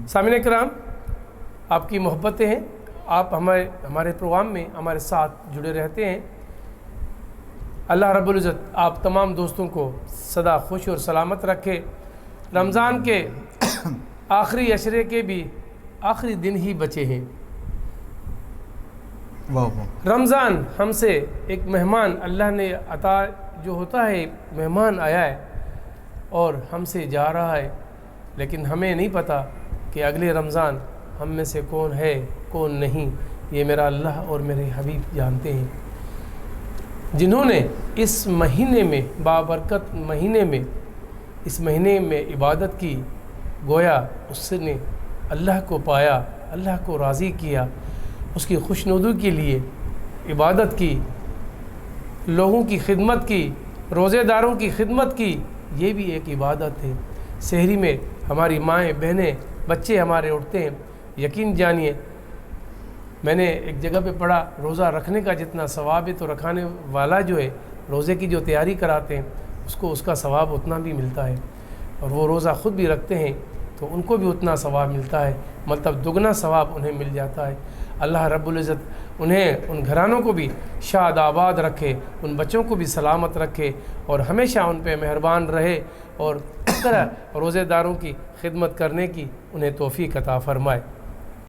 سامعین کرام، آپ کی محبتیں ہیں، آپ ہمارے پروگرام میں ہمارے ساتھ جڑے رہتے ہیں۔ اللہ رب العزت آپ تمام دوستوں کو سدا خوش اور سلامت رکھے۔ رمضان کے آخری عشرے کے بھی آخری دن ہی بچے ہیں۔ رمضان ہم سے ایک مہمان اللہ نے عطا جو ہوتا ہے، مہمان آیا ہے اور ہم سے جا رہا ہے، لیکن ہمیں نہیں پتہ کہ اگلے رمضان ہم میں سے کون ہے کون نہیں۔ یہ میرا اللہ اور میرے حبیب جانتے ہیں، جنہوں نے اس مہینے میں بابرکت مہینے میں اس مہینے میں عبادت کی، گویا اس نے اللہ کو پایا، اللہ کو راضی کیا، اس کی خوشنودی کے لیے عبادت کی، لوگوں کی خدمت کی، روزے داروں کی خدمت کی۔ یہ بھی ایک عبادت ہے۔ سحری میں ہماری مائیں بہنیں بچے ہمارے اٹھتے ہیں۔ یقین جانیے، میں نے ایک جگہ پہ پڑھا، روزہ رکھنے کا جتنا ثواب ہے تو رکھانے والا جو ہے، روزے کی جو تیاری کراتے ہیں اس کا ثواب اتنا بھی ملتا ہے، اور وہ روزہ خود بھی رکھتے ہیں تو ان کو بھی اتنا ثواب ملتا ہے، مطلب دگنا ثواب انہیں مل جاتا ہے۔ اللہ رب العزت انہیں، ان گھرانوں کو بھی شاد آباد رکھے، ان بچوں کو بھی سلامت رکھے، اور ہمیشہ ان پہ مہربان رہے، اور اس طرح روزے داروں کی خدمت کرنے کی انہیں توفیق عطا فرمائے۔